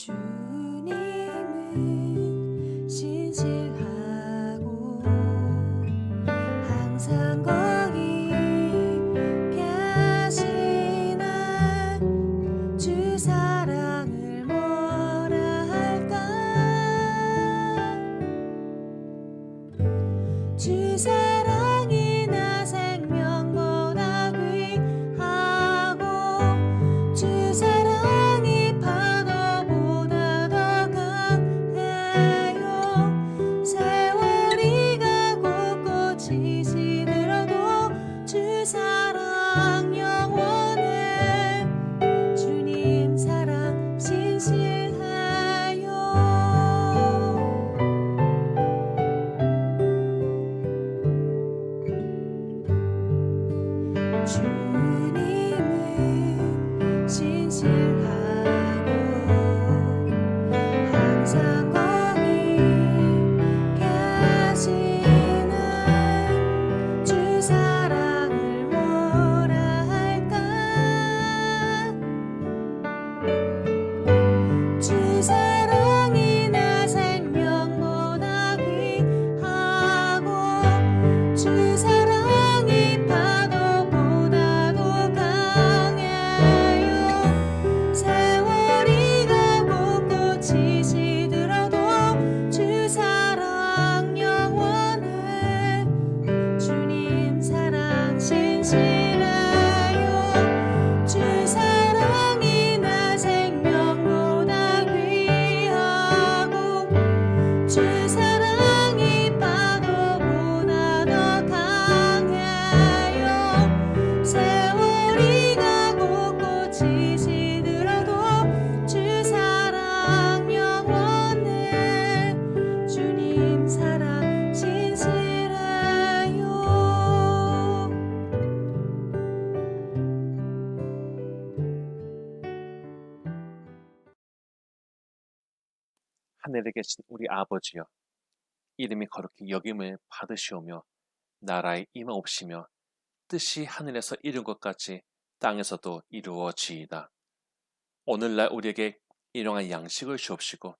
주님은 신실하고 항상 거기 계시네. 주 사랑을 뭐라 할까. 주 사랑이 나 생명보다 귀하고 주 사랑이 파도보다 더 강해요. 세월이 가고 꽃이 시들어도 주 사랑 영원해. 주님 사랑 신실해요. 주님은 신실하고 항상 거기 계시네. 주 사랑을 뭐라 할까. 주 사랑이 나 생명보다 귀하고 주 사랑이 파도보다 더 강해요. 세월이 가고 꽃이 시들어도 주 사랑 영원해. 주님 사랑 신실해요. 주 사랑이 나 생명보다 귀하고 주 사랑이 파도보다 더 강해요. 세월이 가고 꽃이 시들어도 주 사랑 영원해. 주님 사랑 신실해요. 하늘에 계신 우리 아버지여, 이름이 거룩히 여김을 받으시오며 나라의 임하옵시며 뜻이 하늘에서 이룬 것 같이 땅에서도 이루어지이다. 오늘날 우리에게 일용할 양식을 주옵시고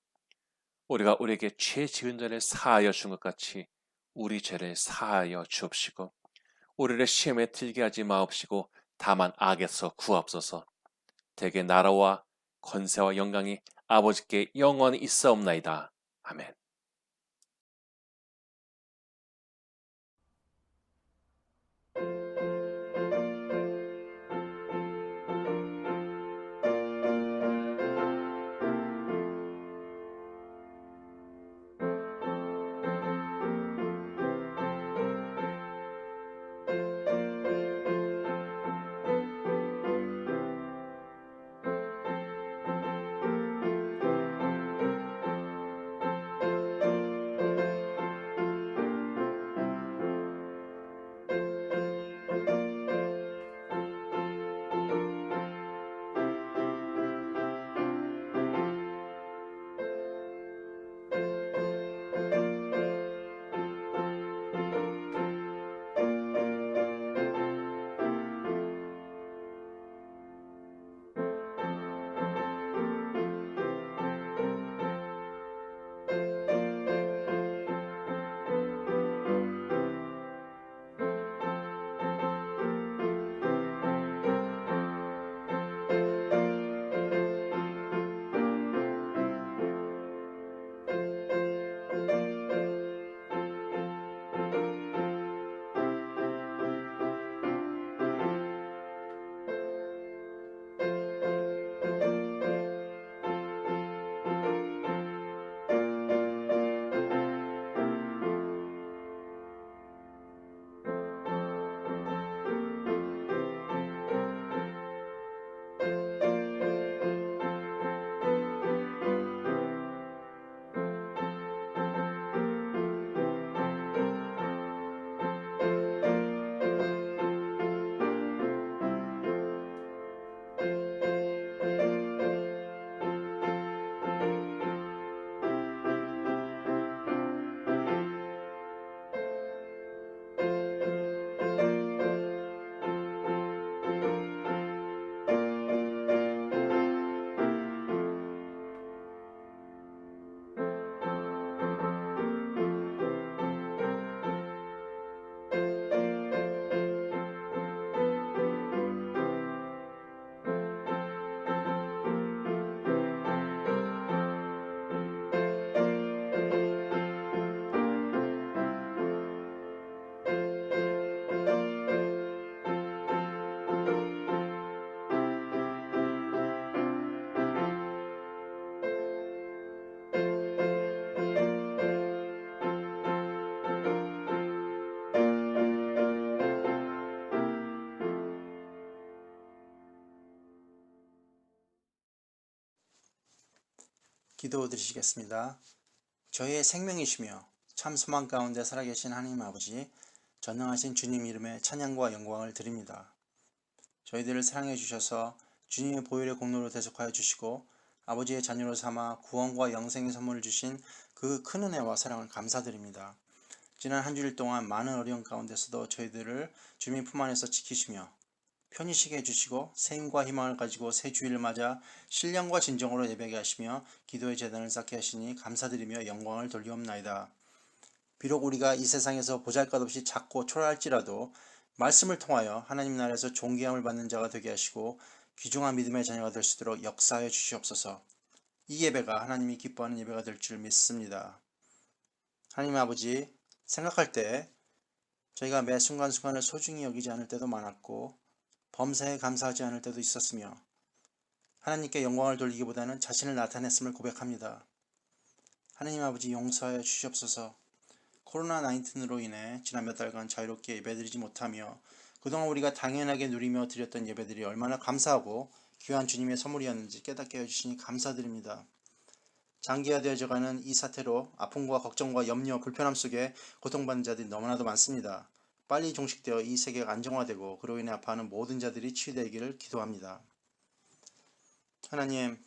우리가 우리에게 죄 지은 자를 사하여 준 것 같이 우리 죄를 사하여 주옵시고 우리를 시험에 들게 하지 마옵시고 다만 악에서 구하옵소서. 대개 나라와 권세와 영광이 아버지께 영원히 있사옵나이다. 아멘. 기도드리시겠습니다. 저희의 생명이시며 참 소망 가운데 살아계신 하나님 아버지, 전능하신 주님 이름에 찬양과 영광을 드립니다. 저희들을 사랑해 주셔서 주님의 보혈의 공로로 대속하여 주시고 아버지의 자녀로 삼아 구원과 영생의 선물을 주신 그 큰 은혜와 사랑을 감사드립니다. 지난 한 주일 동안 많은 어려움 가운데서도 저희들을 주님 품 안에서 지키시며 편히 쉬게 해주시고 새 힘과 희망을 가지고 새 주일을 맞아 신령과 진정으로 예배하게 하시며 기도의 제단을 쌓게 하시니 감사드리며 영광을 돌리옵나이다. 비록 우리가 이 세상에서 보잘것없이 작고 초라할지라도 말씀을 통하여 하나님 나라에서 존귀함을 받는 자가 되게 하시고 귀중한 믿음의 자녀가 될 수 있도록 역사하여 주시옵소서. 이 예배가 하나님이 기뻐하는 예배가 될 줄 믿습니다. 하나님 아버지, 생각할 때 저희가 매 순간순간을 소중히 여기지 않을 때도 많았고 범사에 감사하지 않을 때도 있었으며 하나님께 영광을 돌리기보다는 자신을 나타냈음을 고백합니다. 하나님 아버지, 용서하여 주시옵소서. 코로나19로 인해 지난 몇 달간 자유롭게 예배드리지 못하며 그동안 우리가 당연하게 누리며 드렸던 예배들이 얼마나 감사하고 귀한 주님의 선물이었는지 깨닫게 해주시니 감사드립니다. 장기화되어져가는 이 사태로 아픔과 걱정과 염려, 불편함 속에 고통받는 자들이 너무나도 많습니다. 빨리 종식되어 이 세계가 안정화되고 그로 인해 아파하는 모든 자들이 치유되기를 기도합니다. 하나님,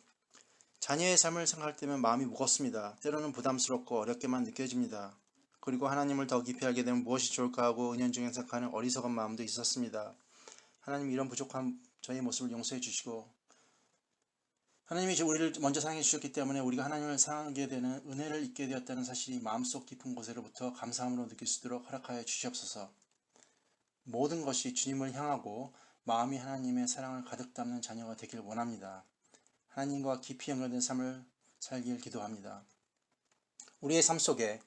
자녀의 삶을 생각할 때면 마음이 무겁습니다. 때로는 부담스럽고 어렵게만 느껴집니다. 그리고 하나님을 더 깊이 알게 되면 무엇이 좋을까 하고 은연중에 생각하는 어리석은 마음도 있었습니다. 하나님, 이런 부족한 저희의 모습을 용서해 주시고 하나님이 우리를 먼저 사랑해 주셨기 때문에 우리가 하나님을 사랑하게 되는 은혜를 잊게 되었다는 사실이 마음속 깊은 곳으로부터 감사함으로 느낄 수 있도록 허락하여 주시옵소서. 모든 것이 주님을 향하고 마음이 하나님의 사랑을 가득 담는 자녀가 되길 원합니다. 하나님과 깊이 연결된 삶을 살길 기도합니다. 우리의 삶 속에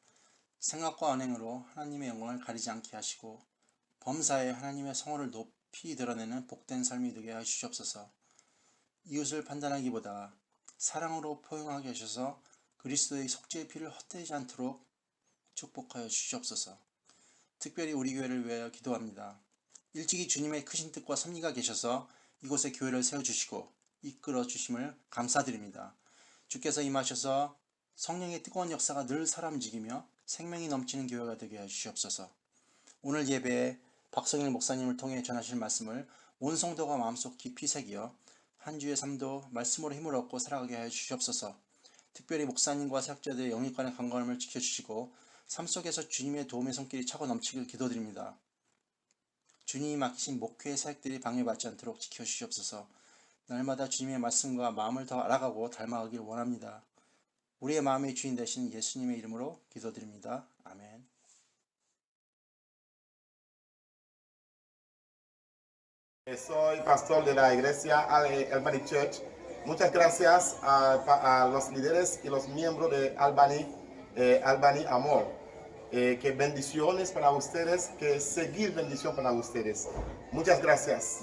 생각과 언행으로 하나님의 영광을 가리지 않게 하시고 범사에 하나님의 성호를 높이 드러내는 복된 삶이 되게 하여 주시옵소서. 이웃을 판단하기보다 사랑으로 포용하게 하셔서 그리스도의 속죄의 피를 헛되지 않도록 축복하여 주시옵소서. 특별히 우리 교회를 위하여 기도합니다. 일찍이 주님의 크신 뜻과 섭리가 계셔서 이곳에 교회를 세워주시고 이끌어 주심을 감사드립니다. 주께서 임하셔서 성령의 뜨거운 역사가 늘 살아 움직이며 생명이 넘치는 교회가 되게 하여 주시옵소서. 오늘 예배에 박성일 목사님을 통해 전하실 말씀을 온 성도가 마음속 깊이 새기어 한 주의 삶도 말씀으로 힘을 얻고 살아가게 하여 주시옵소서. 특별히 목사님과 사역자들의 영육간의 건강함을 지켜주시고 삶 속에서 주님의 도움의 손길이 차고 넘치길 기도드립니다. 주님이 맡기신 목회의 사역들이 방해받지 않도록 지켜주시옵소서. 날마다 주님의 말씀과 마음을 더 알아가고 닮아가길 원합니다. 우리의 마음의 주인 되신 예수님의 이름으로 기도드립니다. 아멘. Soy pastor de la iglesia Albany Church. Muchas gracias a los líderes y los miembros de Albany Amor. Que bendiciones para ustedes, que seguir bendición para ustedes. Muchas gracias.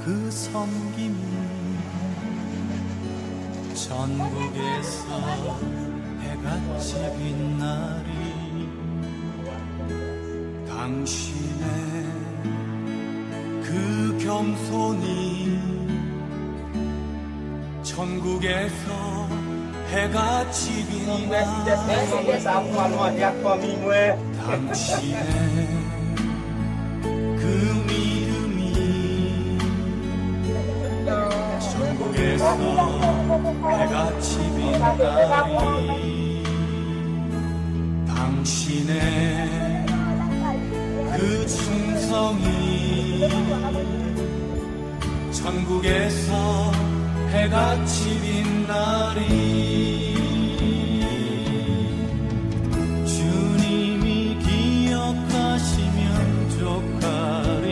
그 섬김이 전국에서 해같이 빛나리. 당신의 그 겸손이 전국에서 해같이 빛나리. 당신의 그 믿음이 전국에서 해같이 빛나리. 당신의 그 충성이 전국에서 해같이 빛나리. 주님이 기억하시면 족하리.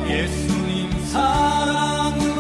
예수님 사랑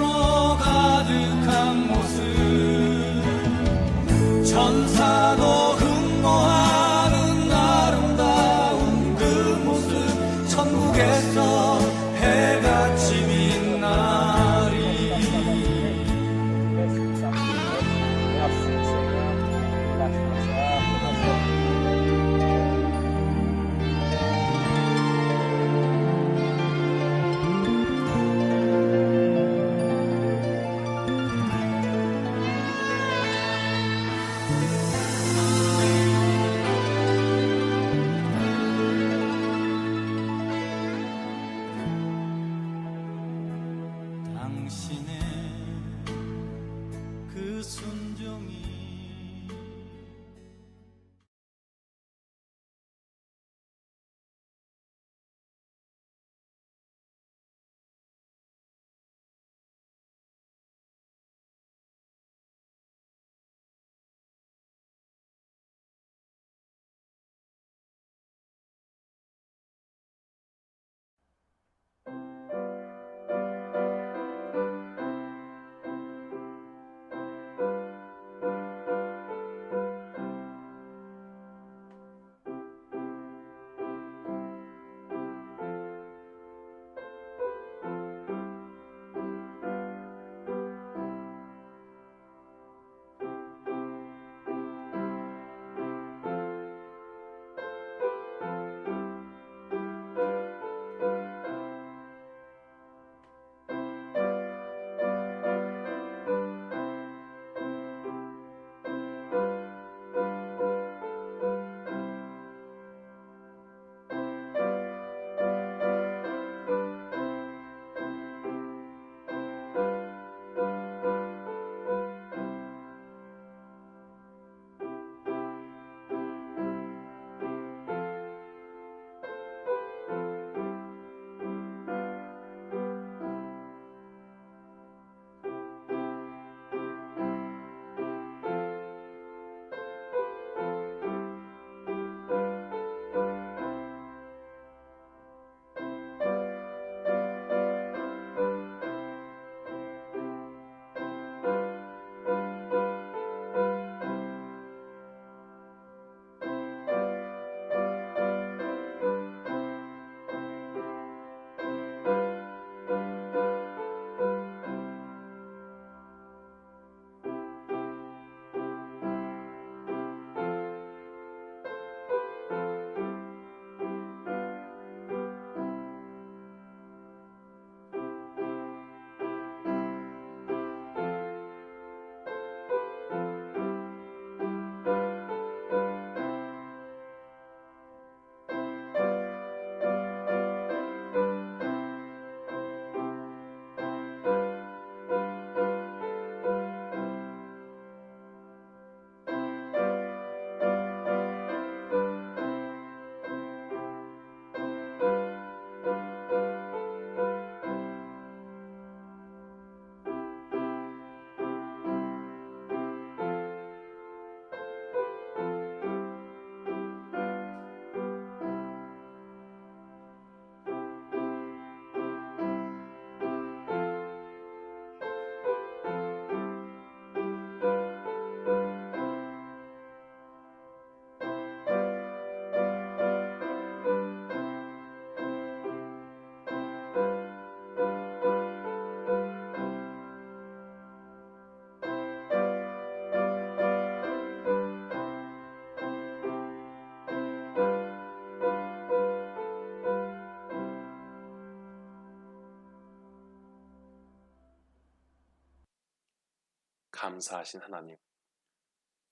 감사하신 하나님,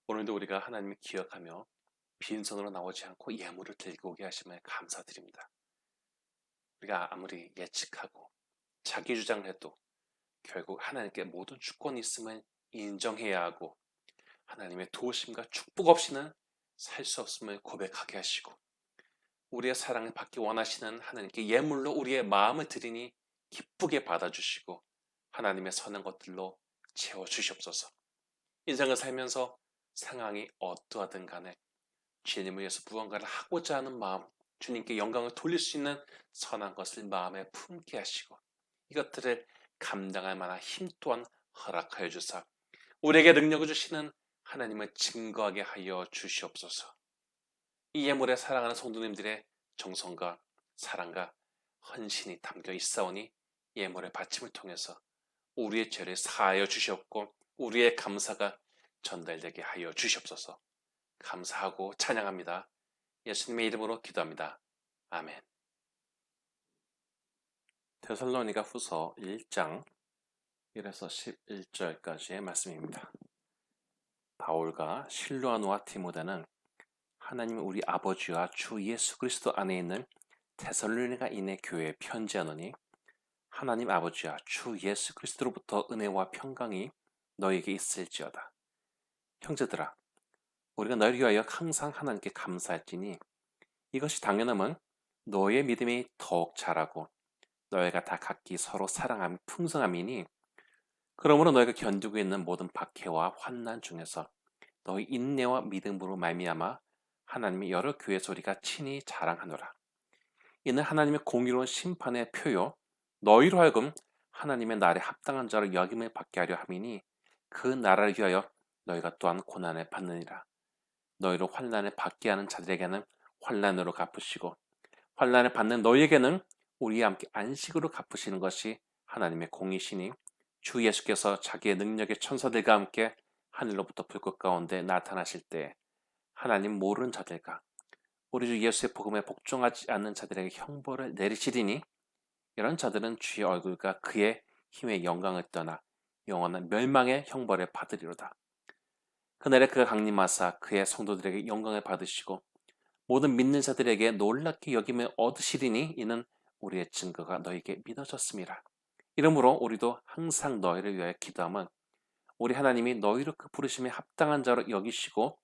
오늘도 우리가 하나님을 기억하며 빈손으로 나오지 않고 예물을 들고 오게 하심에 감사드립니다. 우리가 아무리 예측하고 자기 주장을 해도 결국 하나님께 모든 주권이 있음을 인정해야 하고 하나님의 도우심과 축복 없이는 살 수 없음을 고백하게 하시고 우리의 사랑을 받기 원하시는 하나님께 예물로 우리의 마음을 드리니 기쁘게 받아주시고 하나님의 선한 것들로 채워주시옵소서. 인생을 살면서 상황이 어떠하든 간에 주님을 위해서 무언가를 하고자 하는 마음, 주님께 영광을 돌릴 수 있는 선한 것을 마음에 품게 하시고 이것들을 감당할 만한 힘 또한 허락하여 주사 우리에게 능력을 주시는 하나님을 증거하게 하여 주시옵소서. 이 예물에 사랑하는 성도님들의 정성과 사랑과 헌신이 담겨 있사오니 예물의 바침을 통해서 우리의 죄를 사하여 주시옵고 우리의 감사가 전달되게 하여 주시옵소서. 감사하고 찬양합니다. 예수님의 이름으로 기도합니다. 아멘. 데살로니가 후서 1장 1에서 11절까지의 말씀입니다. 바울과 실로아노와 디모데는 하나님 우리 아버지와 주 예수 그리스도 안에 있는 데살로니가인의 교회에 편지하노니 하나님 아버지와 주 예수 그리스도로부터 은혜와 평강이 너에게 있을지어다. 형제들아, 우리가 너희를 위하여 항상 하나님께 감사할지니 이것이 당연함은 너의 믿음이 더욱 자라고 너희가 다 각기 서로 사랑함이 풍성함이니 그러므로 너희가 견디고 있는 모든 박해와 환난 중에서 너희 인내와 믿음으로 말미암아 하나님의 여러 교회 소리가 친히 자랑하노라. 이는 하나님의 공의로운 심판의 표요 너희로 하여금 하나님의 날에 합당한 자로 여김을 받게 하려 함이니 그 나라를 위하여 너희가 또한 고난을 받느니라. 너희로 환난을 받게 하는 자들에게는 환난으로 갚으시고 환난을 받는 너희에게는 우리와 함께 안식으로 갚으시는 것이 하나님의 공의시니 주 예수께서 자기의 능력의 천사들과 함께 하늘로부터 불꽃 가운데 나타나실 때 하나님 모르는 자들과 우리 주 예수의 복음에 복종하지 않는 자들에게 형벌을 내리시리니 이런 자들은 주의 얼굴과 그의 힘의 영광을 떠나 영원한 멸망의 형벌을 받으리로다. 그날에 그가 강림하사 그의 성도들에게 영광을 받으시고 모든 믿는 자들에게 놀랍게 여김을 얻으시리니 이는 우리의 증거가 너에게 믿어졌음이라. 이러므로 우리도 항상 너희를 위하여 기도함은 우리 하나님이 너희를 그 부르심에 합당한 자로 여기시고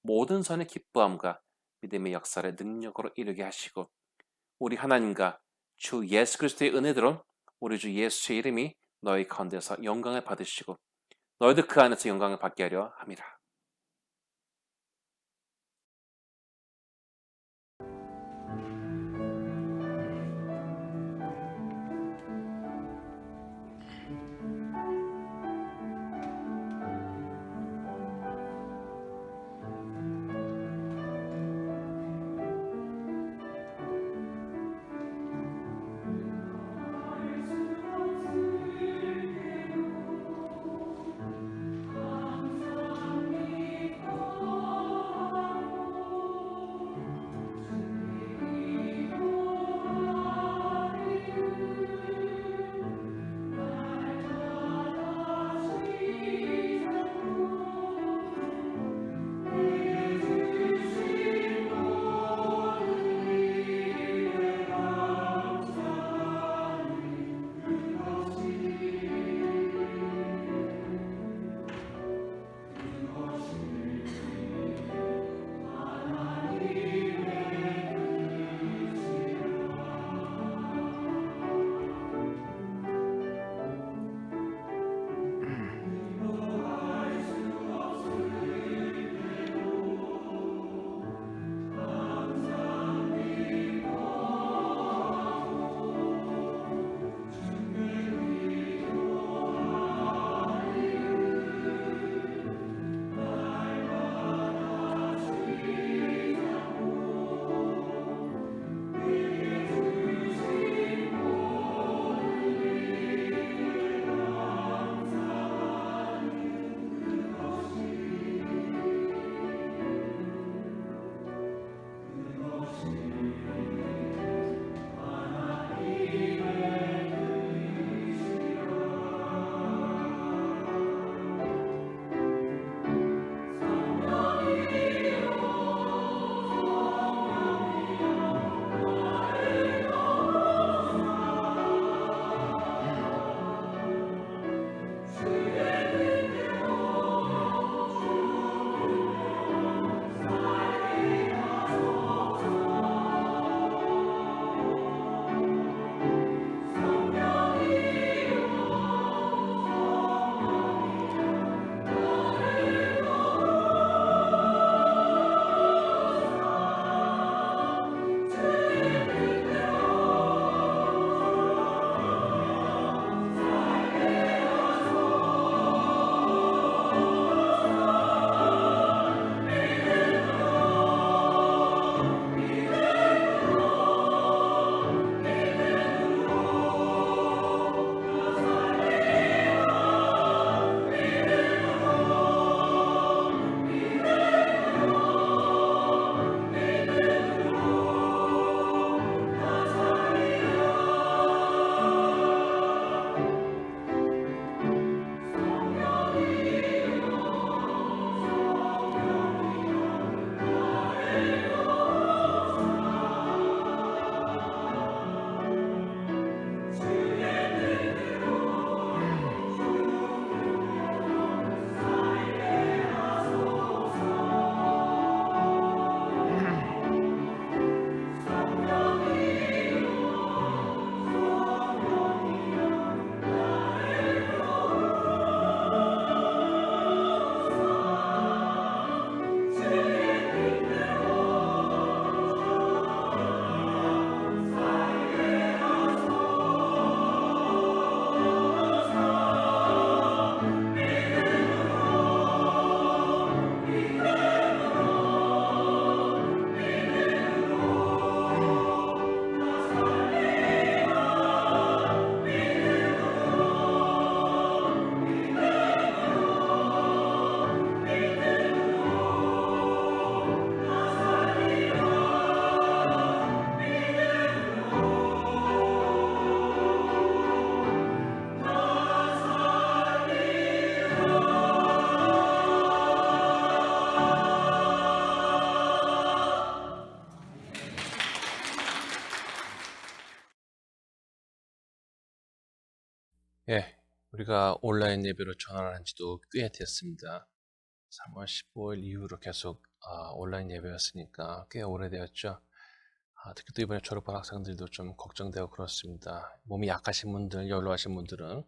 모든 선의 기뻐함과 믿음의 역사를 능력으로 이루게 하시고 우리 하나님과 주 예수 그리스도의 은혜대로 우리 주 예수의 이름이 너희 가운데서 영광을 받으시고 너희도 그 안에서 영광을 받게 하려 함이라. 예, 우리가 온라인 예배로 전환한 지도 꽤 됐습니다. 3월 15일 이후로 계속 온라인 예배였으니까 꽤 오래되었죠. 특히 또 이번에 졸업한 학생들도 좀 걱정되고 그렇습니다. 몸이 약하신 분들, 연로하신 분들은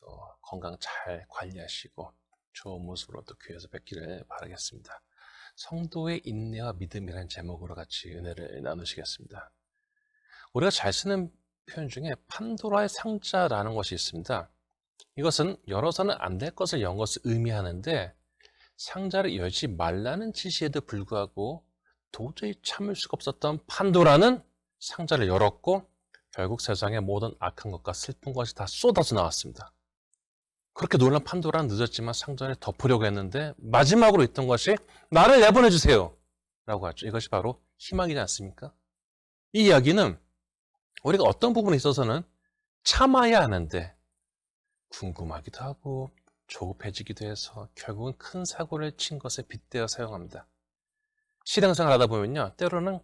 또 건강 잘 관리하시고 좋은 모습으로 또 교회에서 뵙기를 바라겠습니다. 성도의 인내와 믿음이라는 제목으로 같이 은혜를 나누시겠습니다. 우리가 잘 쓰는 표현 중에 판도라의 상자라는 것이 있습니다. 이것은 열어서는 안 될 것을 연 것을 의미하는데 상자를 열지 말라는 지시에도 불구하고 도저히 참을 수가 없었던 판도라는 상자를 열었고 결국 세상의 모든 악한 것과 슬픈 것이 다 쏟아져 나왔습니다. 그렇게 놀란 판도라는 늦었지만 상자를 덮으려고 했는데 마지막으로 있던 것이 나를 내보내 주세요 라고 하죠. 이것이 바로 희망이지 않습니까? 이 이야기는 우리가 어떤 부분에 있어서는 참아야 하는데 궁금하기도 하고 조급해지기도 해서 결국은 큰 사고를 친 것에 빗대어 사용합니다. 신앙생활 하다 보면요, 때로는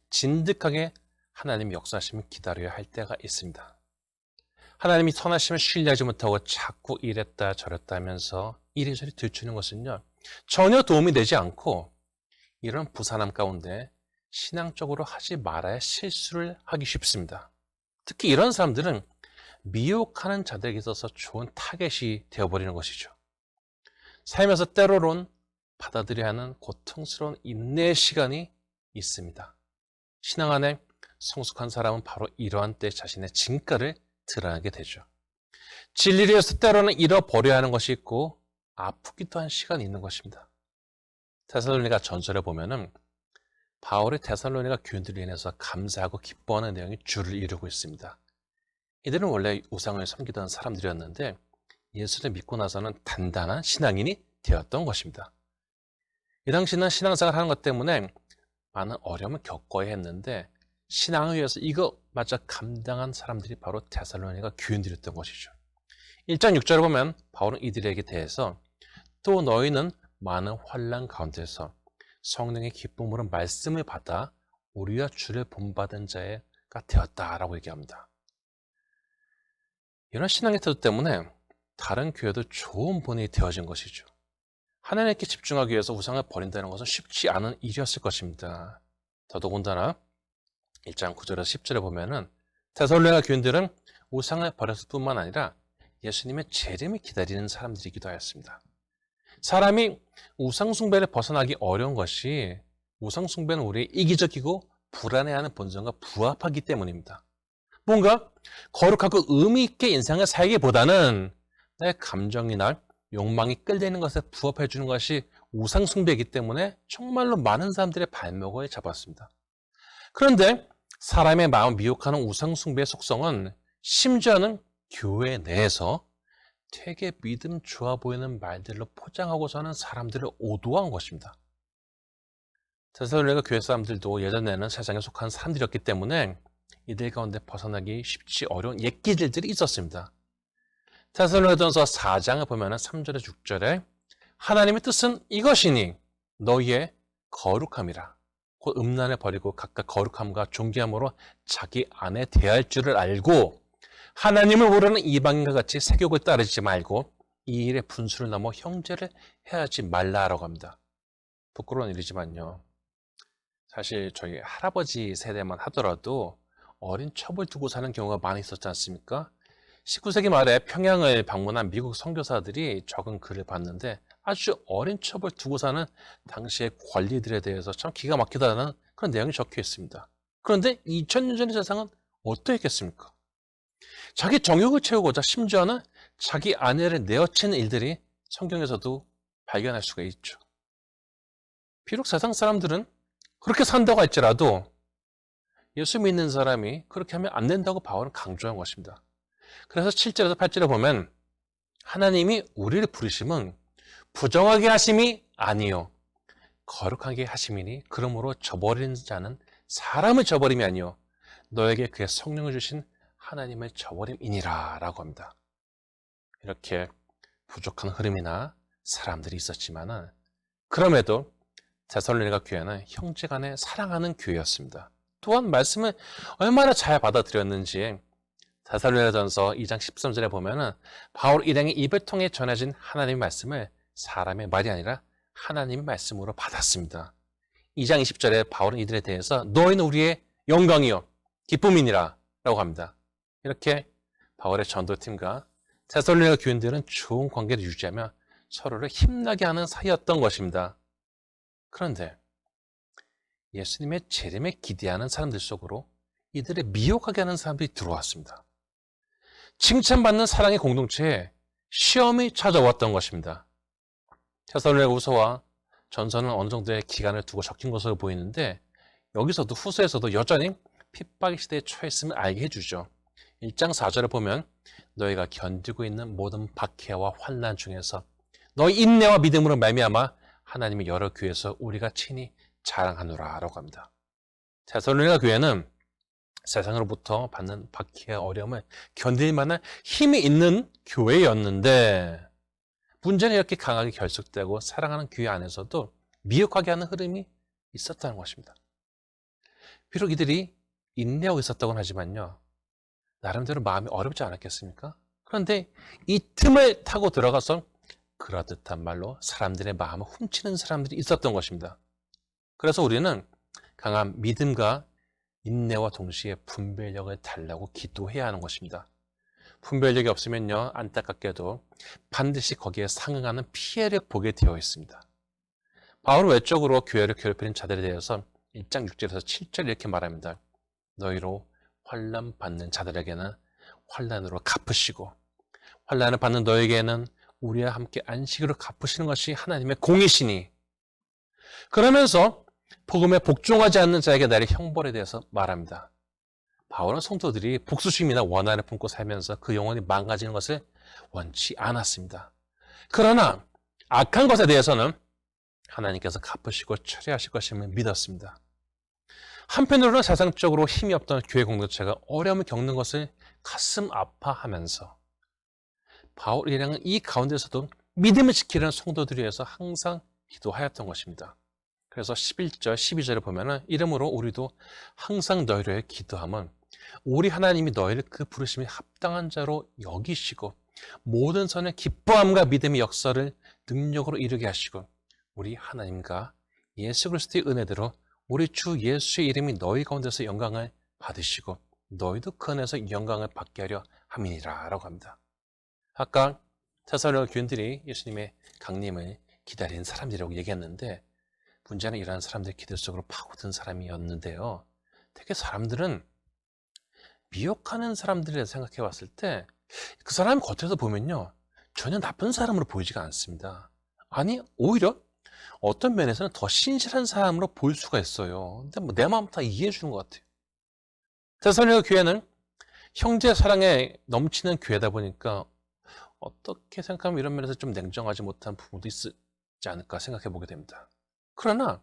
진득하게 하나님의 역사하심을 기다려야 할 때가 있습니다. 하나님이 선하심을 신뢰하지 못하고 자꾸 이랬다 저랬다 하면서 이리저리 들추는 것은요, 전혀 도움이 되지 않고 이런 부산함 가운데 신앙적으로 하지 말아야 할 실수를 하기 쉽습니다. 특히 이런 사람들은 미혹하는 자들에게 있어서 좋은 타겟이 되어버리는 것이죠. 살면서 때로는 받아들여야 하는 고통스러운 인내의 시간이 있습니다. 신앙 안에 성숙한 사람은 바로 이러한 때 자신의 진가를 드러나게 되죠. 진리를 위해서 때로는 잃어버려야 하는 것이 있고 아프기도 한 시간이 있는 것입니다. 데살로니가 전설에 보면은 바울이 데살로니가 교인들로 인해서 감사하고 기뻐하는 내용이 줄을 이루고 있습니다. 이들은 원래 우상을 섬기던 사람들이었는데 예수를 믿고 나서는 단단한 신앙인이 되었던 것입니다. 이 당시는 신앙생활 하는 것 때문에 많은 어려움을 겪어야 했는데 신앙을 위해서 이것마저 감당한 사람들이 바로 데살로니가 교인들이었던 것이죠. 1장 6절을 보면 바울은 이들에게 대해서 또 너희는 많은 환난 가운데서 성령의 기쁨으로 말씀을 받아 우리와 주를 본받은 자가 되었다라고 얘기합니다. 이런 신앙의 태도 때문에 다른 교회도 좋은 본이 되어진 것이죠. 하나님께 집중하기 위해서 우상을 버린다는 것은 쉽지 않은 일이었을 것입니다. 더더군다나 1장 9절에서 10절에 보면은 데살로니가 교인들은 우상을 버렸을 뿐만 아니라 예수님의 재림을 기다리는 사람들이기도 하였습니다. 사람이 우상 숭배를 벗어나기 어려운 것이 우상 숭배는 우리의 이기적이고 불안해하는 본성과 부합하기 때문입니다. 뭔가 거룩하고 의미 있게 인생을 살기보다는 내 감정이나 욕망이 끌리는 것에 부합해 주는 것이 우상 숭배이기 때문에 정말로 많은 사람들의 발목을 잡았습니다. 그런데 사람의 마음 미혹하는 우상 숭배의 속성은 심지어는 교회 내에서 되게 믿음 좋아 보이는 말들로 포장하고 사는 사람들을 오도한 것입니다. 데살로니가 교회 사람들도 예전에는 세상에 속한 사람들이었기 때문에 이들 가운데 벗어나기 쉽지 어려운 옛기질들이 있었습니다. 데살로니가전서 4장을 보면 3절에 6절에 하나님의 뜻은 이것이니 너희의 거룩함이라. 곧 음란을 버리고 각각 거룩함과 존귀함으로 자기 안에 대할 줄을 알고 하나님을 모르는 이방인과 같이 세욕을 따르지 말고 이 일의 분수를 넘어 형제를 해하지 말라라고 합니다. 부끄러운 일이지만요. 사실 저희 할아버지 세대만 하더라도 어린 첩을 두고 사는 경우가 많이 있었지 않습니까? 19세기 말에 평양을 방문한 미국 선교사들이 적은 글을 봤는데 아주 어린 첩을 두고 사는 당시의 관리들에 대해서 참 기가 막히다는 그런 내용이 적혀 있습니다. 그런데 2000년 전의 세상은 어떠했겠습니까? 자기 정욕을 채우고자 심지어는 자기 아내를 내어치는 일들이 성경에서도 발견할 수가 있죠. 비록 세상 사람들은 그렇게 산다고 할지라도 예수 믿는 사람이 그렇게 하면 안 된다고 바울은 강조한 것입니다. 그래서 7절에서 8절에 보면 하나님이 우리를 부르심은 부정하게 하심이 아니요 거룩하게 하심이니 그러므로 저버리는 자는 사람을 저버림이 아니요 너에게 그의 성령을 주신 하나님의 저버림이니라 라고 합니다. 이렇게 부족한 흐름이나 사람들이 있었지만 그럼에도 데살로니가 교회는 형제간에 사랑하는 교회였습니다. 또한 말씀을 얼마나 잘 받아들였는지 데살로니가전서 2장 13절에 보면은 바울 일행의 입을 통해 전해진 하나님의 말씀을 사람의 말이 아니라 하나님의 말씀으로 받았습니다. 2장 20절에 바울은 이들에 대해서 너희는 우리의 영광이요 기쁨이니라 라고 합니다. 이렇게 바울의 전도팀과 데살로니가 교인들은 좋은 관계를 유지하며 서로를 힘나게 하는 사이였던 것입니다. 그런데 예수님의 재림에 기대하는 사람들 속으로 이들을 미혹하게 하는 사람들이 들어왔습니다. 칭찬받는 사랑의 공동체에 시험이 찾아왔던 것입니다. 데살로니가후서와 전서는 어느 정도의 기간을 두고 적힌 것으로 보이는데 여기서도 후서에서도 여전히 핍박의 시대에 처했음을 알게 해주죠. 1장 4절을 보면 너희가 견디고 있는 모든 박해와 환난 중에서 너희 인내와 믿음으로 말미암아 하나님의 여러 교회에서 우리가 친히 자랑하노라 라고 합니다. 데살로니가 교회는 세상으로부터 받는 박해와 어려움을 견딜 만한 힘이 있는 교회였는데 문제는 이렇게 강하게 결속되고 사랑하는 교회 안에서도 미혹하게 하는 흐름이 있었다는 것입니다. 비록 이들이 인내하고 있었다고는 하지만요. 나름대로 마음이 어렵지 않았겠습니까? 그런데 이 틈을 타고 들어가서 그럴듯한 말로 사람들의 마음을 훔치는 사람들이 있었던 것입니다. 그래서 우리는 강한 믿음과 인내와 동시에 분별력을 달라고 기도해야 하는 것입니다. 분별력이 없으면요, 안타깝게도 반드시 거기에 상응하는 피해를 보게 되어 있습니다. 바울은 외적으로 교회를 괴롭히는 자들에 대해서 1장 6절에서 7절 이렇게 말합니다. 너희로 환난 받는 자들에게는 환난으로 갚으시고 환난을 받는 너에게는 우리와 함께 안식으로 갚으시는 것이 하나님의 공이시니 그러면서 복음에 복종하지 않는 자에게 나의 형벌에 대해서 말합니다. 바울은 성도들이 복수심이나 원한을 품고 살면서 그 영혼이 망가지는 것을 원치 않았습니다. 그러나 악한 것에 대해서는 하나님께서 갚으시고 처리하실 것임을 믿었습니다. 한편으로는 세상적으로 힘이 없던 교회 공동체가 어려움을 겪는 것을 가슴 아파하면서 바울 일행은 이 가운데서도 믿음을 지키려는 성도들을 위해서 항상 기도하였던 것입니다. 그래서 11절, 12절을 보면은 이러므로 우리도 항상 너희를 위해 기도함은 우리 하나님이 너희를 그 부르심에 합당한 자로 여기시고 모든 선의 기뻐함과 믿음의 역사를 능력으로 이루게 하시고 우리 하나님과 예수 그리스도의 은혜대로 우리 주 예수의 이름이 너희 가운데서 영광을 받으시고 너희도 그 안에서 영광을 받게 하려 함이니라 라고 합니다. 아까 데살로니가 교인들이 예수님의 강림을 기다리는 사람들이라고 얘기했는데 문제는 이러한 사람들의 기대 속으로 파고든 사람이었는데요. 되게 사람들은 미혹하는 사람들을 생각해 봤을 때 그 사람이 겉에서 보면요. 전혀 나쁜 사람으로 보이지가 않습니다. 아니 오히려 어떤 면에서는 더 신실한 사람으로 보일 수가 있어요. 근데 뭐 내 마음 다 이해해 주는 것 같아요. 데살로니가 교회는 형제 사랑에 넘치는 교회다 보니까 어떻게 생각하면 이런 면에서 좀 냉정하지 못한 부분도 있지 않을까 생각해 보게 됩니다. 그러나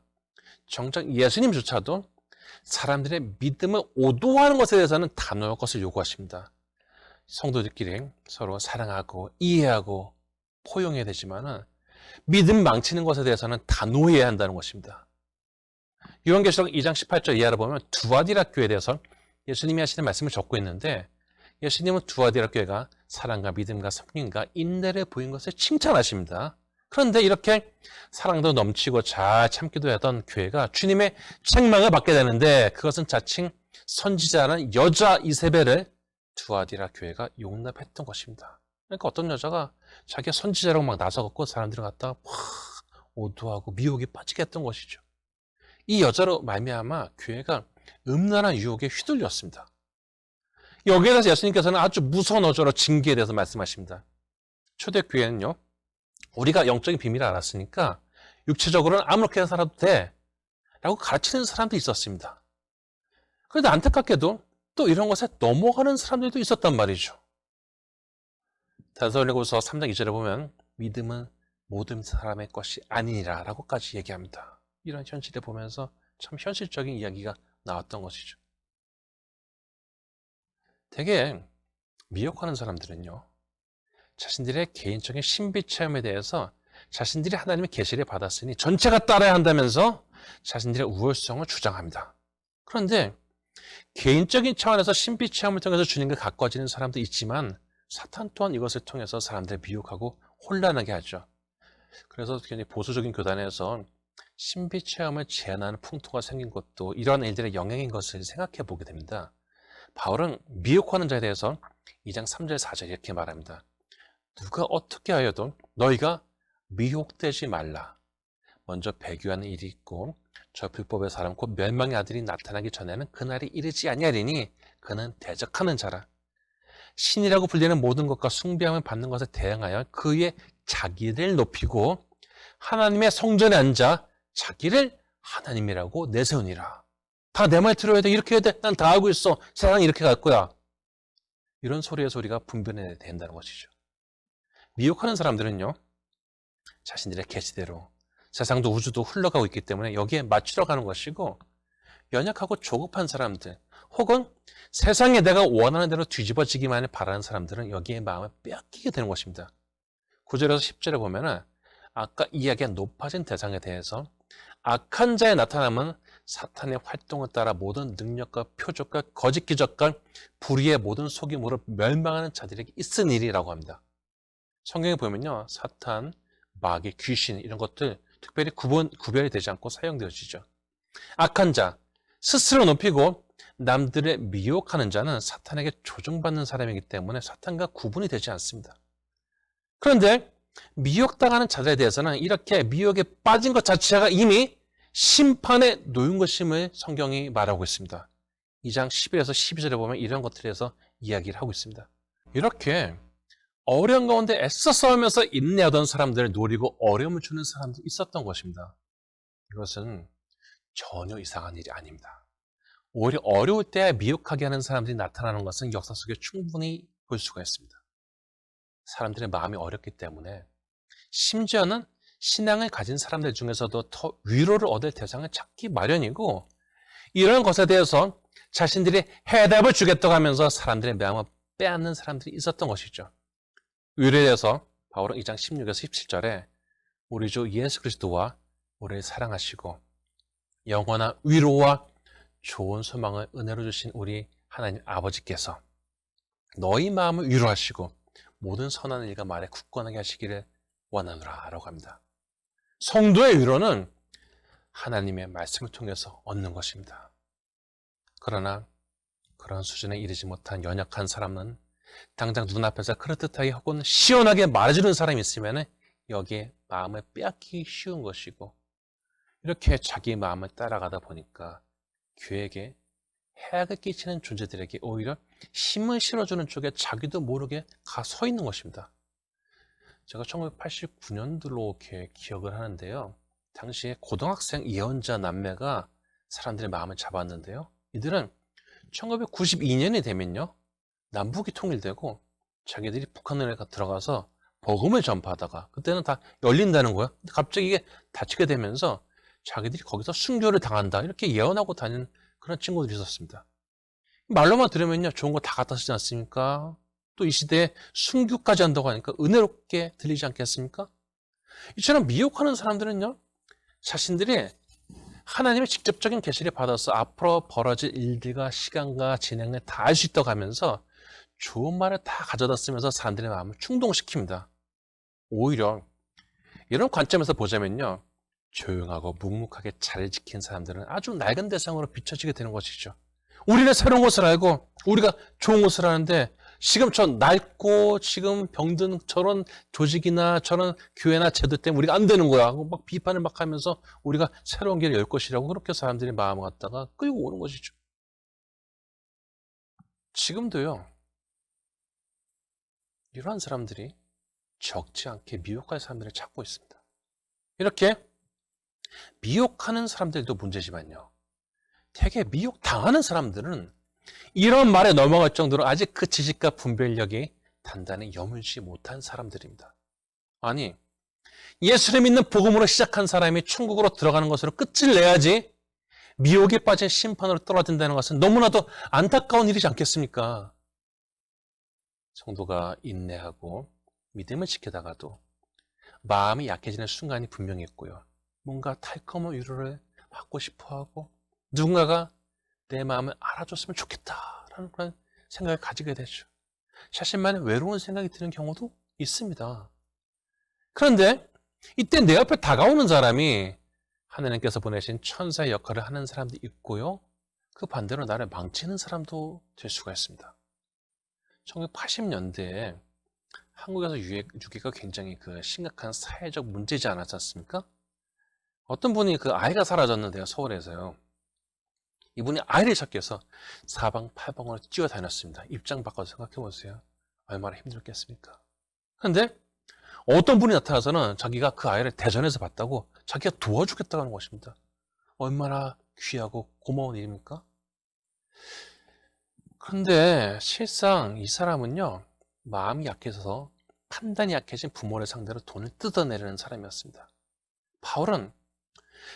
정작 예수님조차도 사람들의 믿음을 오도하는 것에 대해서는 단호할 것을 요구하십니다. 성도들끼리 서로 사랑하고 이해하고 포용해야 되지만은 믿음 망치는 것에 대해서는 단호해야 한다는 것입니다. 요한계시록 2장 18절 이하를 보면 두아디라 교회에 대해서 예수님이 하시는 말씀을 적고 있는데 예수님은 두아디라 교회가 사랑과 믿음과 섬김과 인내를 보인 것을 칭찬하십니다. 그런데 이렇게 사랑도 넘치고 잘 참기도 하던 교회가 주님의 책망을 받게 되는데 그것은 자칭 선지자라는 여자 이세벨을 두아디라 교회가 용납했던 것입니다. 그러니까 어떤 여자가 자기가 선지자라고 막 나서갖고 사람들을 갖다가 막 오도하고 미혹에 빠지게 했던 것이죠. 이 여자로 말미암아 교회가 음란한 유혹에 휘둘렸습니다. 여기에 대해서 예수님께서는 아주 무서운 어조로 징계에 대해서 말씀하십니다. 초대교회는요. 우리가 영적인 비밀을 알았으니까 육체적으로는 아무렇게나 살아도 돼 라고 가르치는 사람도 있었습니다. 그런데 안타깝게도 또 이런 것에 넘어가는 사람들도 있었단 말이죠. 데살로니가후서 3장 2절에 보면 믿음은 모든 사람의 것이 아니니라 라고까지 얘기합니다. 이런 현실을 보면서 참 현실적인 이야기가 나왔던 것이죠. 되게 미혹하는 사람들은요. 자신들의 개인적인 신비 체험에 대해서 자신들이 하나님의 계시를 받았으니 전체가 따라야 한다면서 자신들의 우월성을 주장합니다. 그런데 개인적인 차원에서 신비 체험을 통해서 주님과 가까워지는 사람도 있지만 사탄 또한 이것을 통해서 사람들을 미혹하고 혼란하게 하죠. 그래서 굉장히 보수적인 교단에서 신비 체험을 제한하는 풍토가 생긴 것도 이러한 일들의 영향인 것을 생각해 보게 됩니다. 바울은 미혹하는 자에 대해서 2장 3절 4절 이렇게 말합니다. 누가 어떻게 하여도 너희가 미혹되지 말라. 먼저 배교하는 일이 있고 저 불법의 사람 곧 멸망의 아들이 나타나기 전에는 그날이 이르지 아니하리니 그는 대적하는 자라. 신이라고 불리는 모든 것과 숭배함을 받는 것에 대항하여 그의 자기를 높이고 하나님의 성전에 앉아 자기를 하나님이라고 내세우니라. 다 내 말 들어야 돼. 이렇게 해야 돼. 난 다 알고 있어. 세상이 이렇게 갈 거야. 이런 소리의 소리가 분변해야 된다는 것이죠. 미혹하는 사람들은요, 자신들의 계시대로 세상도 우주도 흘러가고 있기 때문에 여기에 맞추러 가는 것이고, 연약하고 조급한 사람들 혹은 세상에 내가 원하는 대로 뒤집어지기만을 바라는 사람들은 여기에 마음을 빼앗기게 되는 것입니다. 9절에서 10절에 보면은 아까 이야기한 높아진 대상에 대해서 악한 자의 나타남은 사탄의 활동을 따라 모든 능력과 표적과 거짓 기적과 불의의 모든 속임으로 멸망하는 자들에게 있은 일이라고 합니다. 성경에 보면요, 사탄, 마귀, 귀신 이런 것들 특별히 구별이 되지 않고 사용되어지죠. 악한 자, 스스로 높이고 남들을 미혹하는 자는 사탄에게 조종받는 사람이기 때문에 사탄과 구분이 되지 않습니다. 그런데 미혹당하는 자들에 대해서는 이렇게 미혹에 빠진 것 자체가 이미 심판에 놓인 것임을 성경이 말하고 있습니다. 2장 11에서 12절에 보면 이런 것들에 대해서 이야기를 하고 있습니다. 이렇게 어려운 가운데 애써 싸우면서 인내하던 사람들을 노리고 어려움을 주는 사람들이 있었던 것입니다. 이것은 전혀 이상한 일이 아닙니다. 오히려 어려울 때 미혹하게 하는 사람들이 나타나는 것은 역사 속에 충분히 볼 수가 있습니다. 사람들의 마음이 어렵기 때문에 심지어는 신앙을 가진 사람들 중에서도 더 위로를 얻을 대상을 찾기 마련이고, 이런 것에 대해서 자신들이 해답을 주겠다고 하면서 사람들의 마음을 빼앗는 사람들이 있었던 것이죠. 위로에 대해서 바울은 2장 16에서 17절에 우리 주 예수 그리스도와 우리를 사랑하시고 영원한 위로와 좋은 소망을 은혜로 주신 우리 하나님 아버지께서 너희 마음을 위로하시고 모든 선한 일과 말에 굳건하게 하시기를 원하노라 라고 합니다. 성도의 위로는 하나님의 말씀을 통해서 얻는 것입니다. 그러나 그런 수준에 이르지 못한 연약한 사람은 당장 눈앞에서 그럴듯하게 혹은 시원하게 말해주는 사람이 있으면 여기에 마음을 빼앗기기 쉬운 것이고, 이렇게 자기 마음을 따라가다 보니까 교회에게 해악을 끼치는 존재들에게 오히려 힘을 실어주는 쪽에 자기도 모르게 가 서 있는 것입니다. 제가 1989년도로 이렇게 기억을 하는데요. 당시에 고등학생 예언자 남매가 사람들의 마음을 잡았는데요. 이들은 1992년이 되면요, 남북이 통일되고 자기들이 북한에 들어가서 복음을 전파하다가 그때는 다 열린다는 거예요. 근데 갑자기 이게 닫히게 되면서 자기들이 거기서 순교를 당한다 이렇게 예언하고 다니는 그런 친구들이 있었습니다. 말로만 들으면요, 좋은 거 다 갖다 쓰지 않습니까? 또 이 시대에 순교까지 한다고 하니까 은혜롭게 들리지 않겠습니까? 이처럼 미혹하는 사람들은요, 자신들이 하나님의 직접적인 계시를 받아서 앞으로 벌어질 일들과 시간과 진행을 다 알 수 있다고 하면서 좋은 말을 다 가져다 쓰면서 사람들의 마음을 충동시킵니다. 오히려 이런 관점에서 보자면요, 조용하고 묵묵하게 자리를 지킨 사람들은 아주 낡은 대상으로 비춰지게 되는 것이죠. 우리는 새로운 것을 알고 우리가 좋은 것을 아는데 지금 저 낡고 지금 병든 저런 조직이나 저런 교회나 제도 때문에 우리가 안 되는 거야. 막 비판을 막 하면서 우리가 새로운 길을 열 것이라고 그렇게 사람들이 마음을 갖다가 끌고 오는 것이죠. 지금도요, 이러한 사람들이 적지 않게 미혹할 사람들을 찾고 있습니다. 이렇게 미혹하는 사람들도 문제지만요, 되게 미혹당하는 사람들은 이런 말에 넘어갈 정도로 아직 그 지식과 분별력이 단단히 여물지 못한 사람들입니다. 아니, 예수를 믿는 복음으로 시작한 사람이 천국으로 들어가는 것으로 끝을 내야지 미혹에 빠진 심판으로 떨어진다는 것은 너무나도 안타까운 일이지 않겠습니까? 성도가 인내하고 믿음을 지키다가도 마음이 약해지는 순간이 분명히 있고요. 뭔가 달콤한 위로를 받고 싶어하고 누군가가 내 마음을 알아줬으면 좋겠다라는 그런 생각을 가지게 되죠. 자신만의 외로운 생각이 드는 경우도 있습니다. 그런데 이때 내 옆에 다가오는 사람이 하나님께서 보내신 천사의 역할을 하는 사람도 있고요. 그 반대로 나를 망치는 사람도 될 수가 있습니다. 1980년대에 한국에서 유괴가 굉장히 심각한 사회적 문제지 않았지 않습니까? 어떤 분이 아이가 사라졌는데요, 서울에서요. 이분이 아이를 찾기 위해서 사방팔방으로 뛰어다녔습니다. 입장 바꿔서 생각해 보세요. 얼마나 힘들겠습니까? 그런데 어떤 분이 나타나서는 자기가 그 아이를 대전에서 봤다고 자기가 도와주겠다고 하는 것입니다. 얼마나 귀하고 고마운 일입니까? 그런데 실상 이 사람은요, 마음이 약해서 판단이 약해진 부모를 상대로 돈을 뜯어내려는 사람이었습니다. 바울은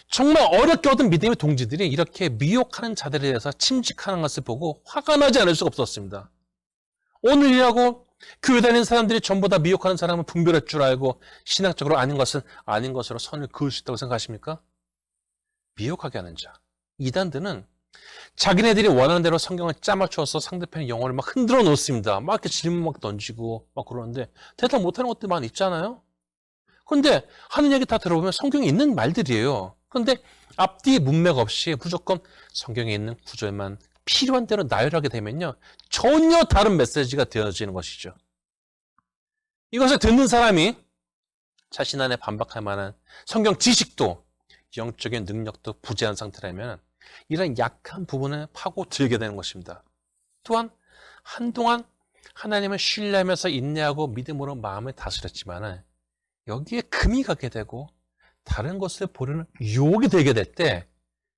정말 어렵게 얻은 믿음의 동지들이 이렇게 미혹하는 자들에 대해서 침직하는 것을 보고 화가 나지 않을 수가 없었습니다. 오늘이라고 교회 다니는 사람들이 전부 다 미혹하는 사람은 분별할 줄 알고 신학적으로 아닌 것은 아닌 것으로 선을 그을 수 있다고 생각하십니까? 미혹하게 하는 자, 이단들은 자기네들이 원하는 대로 성경을 짜맞춰서 상대편의 영혼을 막 흔들어 놓습니다. 막 이렇게 질문 막 던지고 막 그러는데 대답 못하는 것들 많이 있잖아요. 그런데 하는 얘기 다 들어보면 성경에 있는 말들이에요. 그런데 앞뒤 문맥 없이 무조건 성경에 있는 구절만 필요한 대로 나열하게 되면요, 전혀 다른 메시지가 되어지는 것이죠. 이것을 듣는 사람이 자신 안에 반박할 만한 성경 지식도 영적인 능력도 부재한 상태라면 이런 약한 부분을 파고들게 되는 것입니다. 또한 한동안 하나님을 신뢰하면서 인내하고 믿음으로 마음을 다스렸지만 여기에 금이 가게 되고 다른 것을 보려는 유혹이 되게 될 때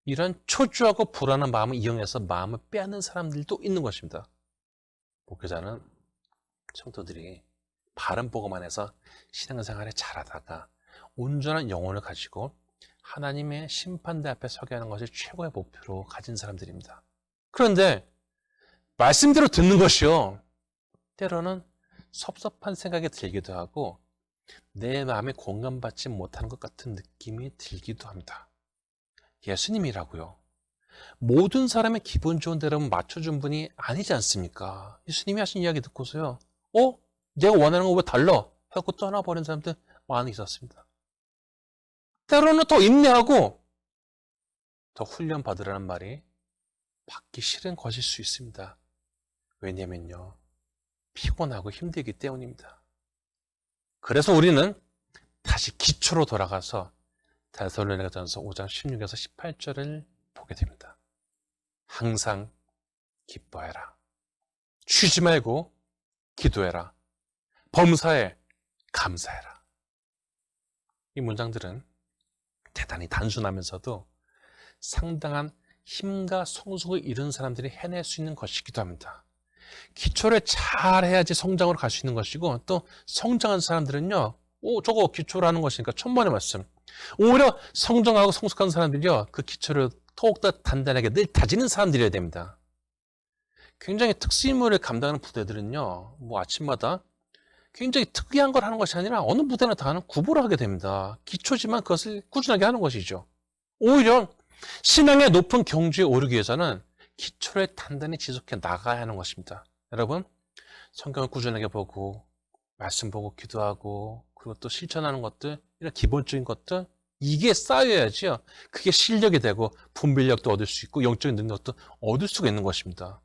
이런 초조하고 불안한 마음을 이용해서 마음을 빼앗는 사람들도 있는 것입니다. 목회자는 성도들이 바른 복음 안에서 신앙생활을 잘하다가 온전한 영혼을 가지고 하나님의 심판대 앞에 서게 하는 것이 최고의 목표로 가진 사람들입니다. 그런데 말씀대로 듣는 것이요, 때로는 섭섭한 생각이 들기도 하고 내 마음에 공감받지 못하는 것 같은 느낌이 들기도 합니다. 예수님이라고요, 모든 사람의 기분 좋은 대로 맞춰준 분이 아니지 않습니까? 예수님이 하신 이야기 듣고서요, 내가 원하는 거 왜 달라? 하고 떠나버린 사람들 많이 있었습니다. 때로는 더 인내하고 더 훈련 받으라는 말이 받기 싫은 것일 수 있습니다. 왜냐면요, 피곤하고 힘들기 때문입니다. 그래서 우리는 다시 기초로 돌아가서 데살로니가전서 5장 16에서 18절을 보게 됩니다. 항상 기뻐해라. 쉬지 말고 기도해라. 범사에 감사해라. 이 문장들은 대단히 단순하면서도 상당한 힘과 성숙을 이룬 사람들이 해낼 수 있는 것이기도 합니다. 기초를 잘 해야지 성장으로 갈 수 있는 것이고, 또 성장한 사람들은요, 저거 기초를 하는 것이니까 천만의 말씀. 오히려 성장하고 성숙한 사람들이요, 그 기초를 더욱더 단단하게 늘 다지는 사람들이어야 됩니다. 굉장히 특수임무를 감당하는 부대들은요, 아침마다 굉장히 특이한 걸 하는 것이 아니라 어느 부대나 다 하는 구보를 하게 됩니다. 기초지만 그것을 꾸준하게 하는 것이죠. 오히려 신앙의 높은 경지에 오르기 위해서는 기초를 단단히 지속해 나가야 하는 것입니다. 여러분, 성경을 꾸준하게 보고 말씀 보고 기도하고 그리고 또 실천하는 것들, 이런 기본적인 것들, 이게 쌓여야지요, 그게 실력이 되고 분별력도 얻을 수 있고 영적인 능력도 얻을 수가 있는 것입니다.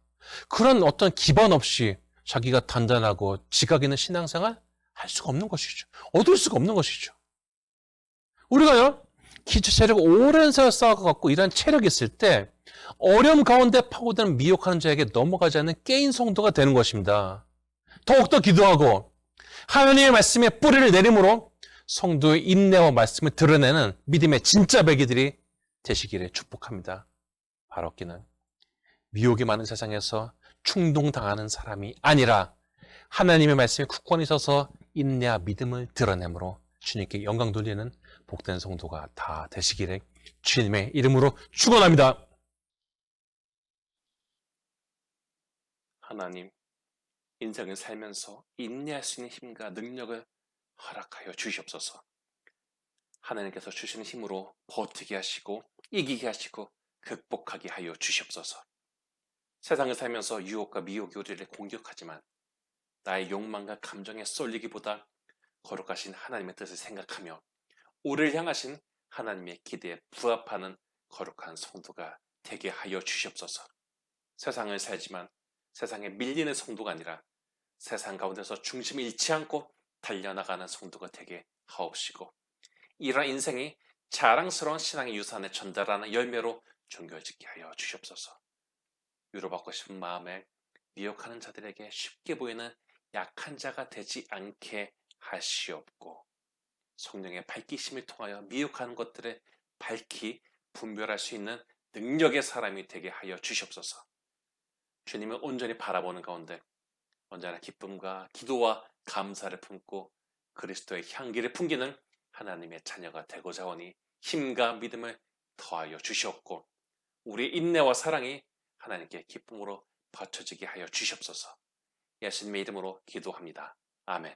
그런 어떤 기반 없이 자기가 단단하고 지각 있는 신앙생활 할 수가 없는 것이죠. 얻을 수가 없는 것이죠. 우리가요, 기초 체력 오랜 세월 쌓아갖고 이런 체력이 있을 때 어려움 가운데 파고드는 미혹하는 자에게 넘어가지 않는 깨인 성도가 되는 것입니다. 더욱더 기도하고 하나님의 말씀에 뿌리를 내림으로 성도의 인내와 말씀을 드러내는 믿음의 진짜 배기들이 되시기를 축복합니다. 바로기는 미혹이 많은 세상에서 충동당하는 사람이 아니라 하나님의 말씀에 굳건히 서서 인내와 믿음을 드러내므로 주님께 영광 돌리는 복된 성도가 다 되시기를 주님의 이름으로 축원합니다. 하나님, 인생을 살면서 인내할 수 있는 힘과 능력을 허락하여 주시옵소서. 하나님께서 주시는 힘으로 버티게 하시고 이기게 하시고 극복하게 하여 주시옵소서. 세상을 살면서 유혹과 미혹이 우리를 공격하지만 나의 욕망과 감정에 쏠리기보다 거룩하신 하나님의 뜻을 생각하며 우리를 향하신 하나님의 기대에 부합하는 거룩한 성도가 되게 하여 주시옵소서. 세상을 살지만 세상에 밀리는 성도가 아니라 세상 가운데서 중심을 잃지 않고 달려나가는 성도가 되게 하옵시고 이러한 인생이 자랑스러운 신앙의 유산을 전달하는 열매로 종교짓게 하여 주시옵소서. 위로받고 싶은 마음에 미혹하는 자들에게 쉽게 보이는 약한 자가 되지 않게 하시옵고 성령의 밝히심을 통하여 미혹하는 것들을 밝히 분별할 수 있는 능력의 사람이 되게 하여 주시옵소서. 주님을 온전히 바라보는 가운데 언제나 기쁨과 기도와 감사를 품고 그리스도의 향기를 풍기는 하나님의 자녀가 되고자 하오니 힘과 믿음을 더하여 주시옵고 우리의 인내와 사랑이 하나님께 기쁨으로 받쳐지게 하여 주시옵소서. 예수님의 이름으로 기도합니다. 아멘.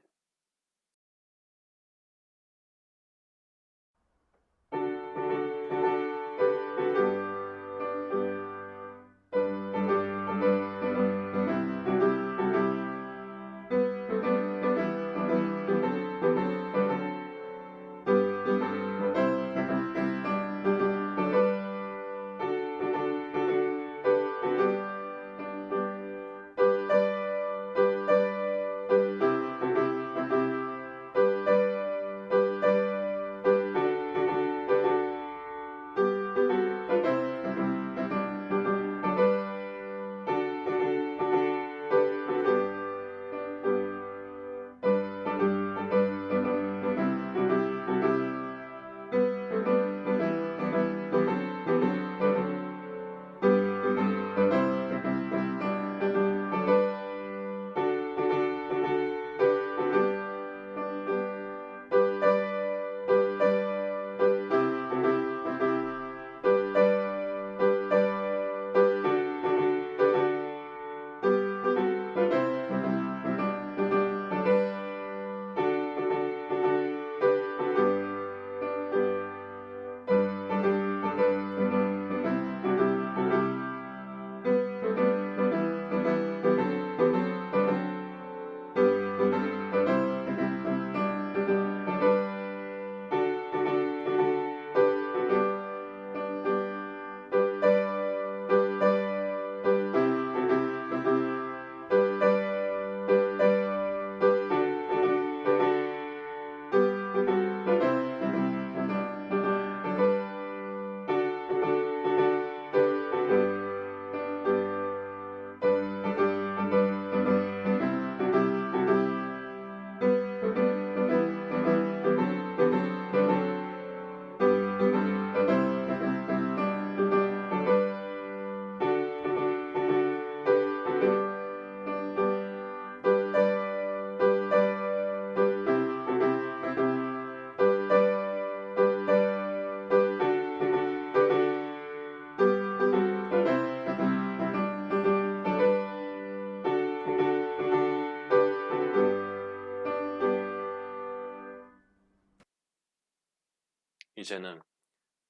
이제는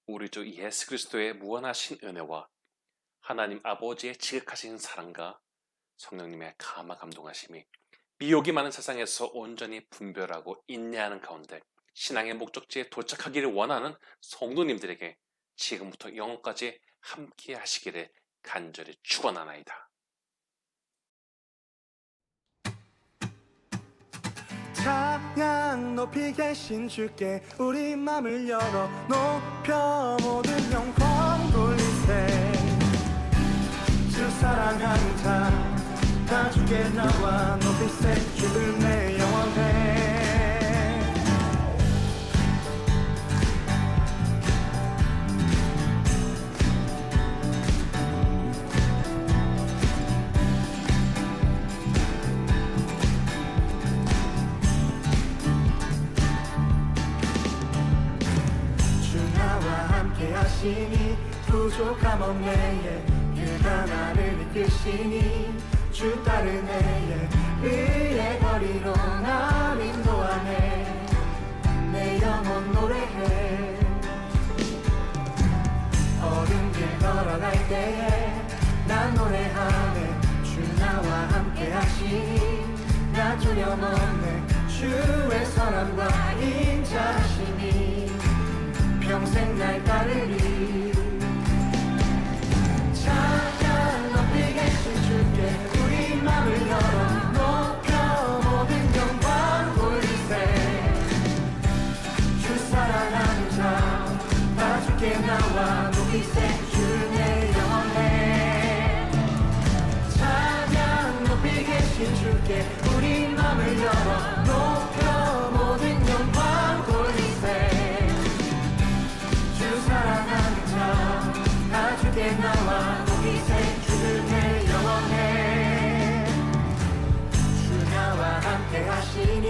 우리 주 예수 그리스도의 무한하신 은혜와 하나님 아버지의 지극하신 사랑과 성령님의 감화 감동하심이 미혹이 많은 세상에서 온전히 분별하고 인내하는 가운데 신앙의 목적지에 도착하기를 원하는 성도님들에게 지금부터 영원까지 함께 하시기를 간절히 축원하나이다. 찬양 높이 계신 주께 우리 맘을 열어 높여 모든 영광 돌리세. 주 사랑하는 자 다 주께 나와 높이세. 주를 내 영원해. 주 나와 함께 하시니 부족함 없네. 그가 나를 이끄시니 주 따르네. 의의 거리로 날 인도하네. 내 영혼 노래해. 어둠 길 걸어갈 때에 난 노래하네. 함께하시니 나 두려움 없네 주의 선함과 인자하시니 평생 날 따르리 찬양 높이 계신 주께 우리 맘을 열어 높여 모든 영광 돌리세 주 사랑하는 자 다 주께 나와 높이세 주를 내 영원해 찬양 높이 계신 주께 우리 맘을 열어 높여 모든 영광 돌리세 주 사랑하는 자 다 주께 나와 높이세 주를 내 영원해 주 나와 함께 하시니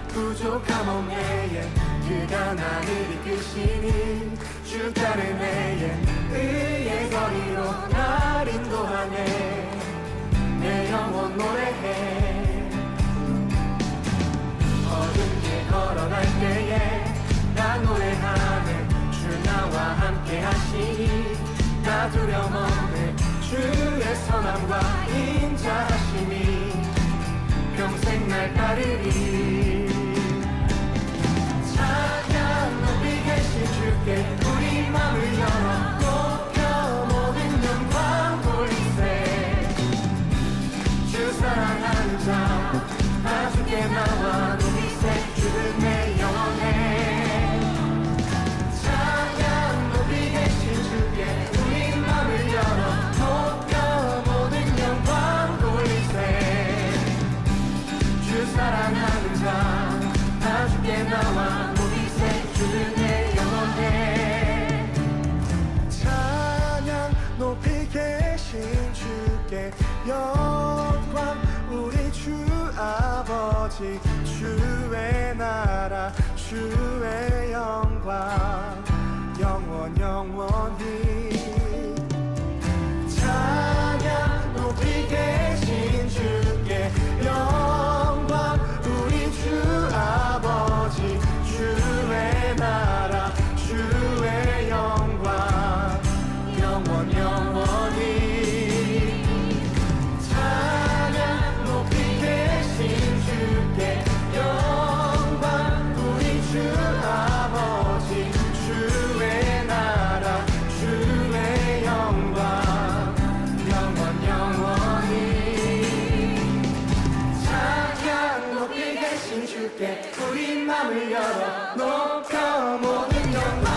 부족함 없네 그가 나를 이끄시니 주 따르네 의의 거리로 날 인도하네 내 영혼 노래해 어둠 길 걸어갈 때에 나 노래하네 주 나와 함께 하시니 나 두려움 없네 주의 선함과 인자하시니 평생 날 따르리 찬양 높이 계신 주께 우리 맘을 열어 높여 모든 영광 돌리세 주 사랑하는 자 다 주께 나와 높이세 주를 내 영원해 찬양 높이 계신 주께 우리 맘을 열어 높여 모든 영광 돌리세 주 사랑하는 자 다 주께 나와 높이세 주를 내 영원해 찬양 높이 계신 주께 영광 우리 주 아버지 주의 나라 주의 영광 영원 영원히 찬양 높이 계신 주께 영광 우리 주 아버지 주의 나라 주의 영광 영원 영원히 찬양 높이 계신 주께 영광 우리 주 아버지 주의 나라 주의 영광 영원 영원히 찬양 높이 계신 주께 우리 맘을 열어 높여 모든 영광